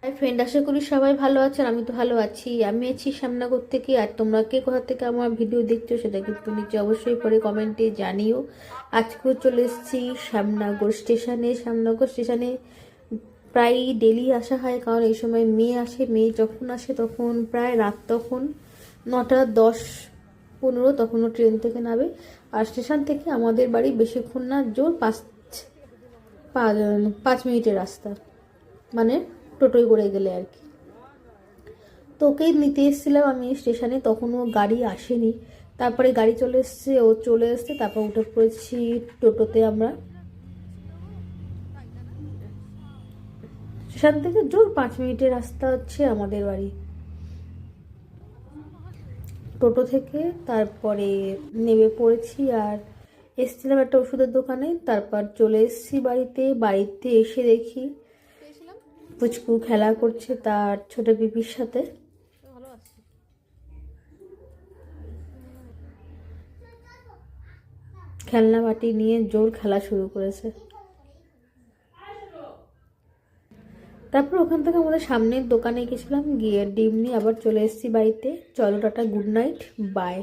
Hi friend, আশা করি সবাই ভালো আছেন। আমি তো ভালো আছি। আমি আছি শ্যামনগর থেকে। আর তোমরা কে কোথা থেকে আমার ভিডিও দেখছো সেটা কিন্তু নিচে অবশ্যই পরে কমেন্টে জানিও। আজকেও চলে এসেছি শ্যামনগর স্টেশনে। শ্যামনগর স্টেশনে প্রায় ডেলি আসা হয়, কারণ এই সময় মেয়ে আসে। মেয়ে যখন আসে তখন প্রায় রাত, তখন 9:10-15 তখনও ট্রেন থেকে নামে। আর স্টেশন থেকে আমাদের বাড়ি বেশিক্ষণ না, জোর 5 মিনিটের রাস্তা, মানে টোটোয় করে গেলে আর কি। তো ওকেই নিতে এসেছিলাম আমি স্টেশনে, তখনও গাড়ি আসেনি। তারপরে গাড়ি চলে এসছে, ও চলে এসছে, তারপর উঠে পড়েছি টোটোতে আমরা। স্টেশন থেকে জোর 5 মিনিটের রাস্তা হচ্ছে আমাদের বাড়ি। টোটো থেকে তারপরে নেমে পড়েছি আর এসেছিলাম একটা ওষুধের দোকানে। তারপর চলে এসেছি বাড়িতে। বাড়িতে এসে দেখি পুচকু খেলা করছে তার ছোট পিপির সাথে। খেলনা বাটি নিয়ে জোর খেলা শুরু করেছে। তারপর ওখান থেকে আমাদের সামনের দোকানে গেছিলাম, গিয়ে ডিম নিয়ে আবার চলে এসেছি বাড়িতে। চলো টাটা, গুড নাইট, বাই।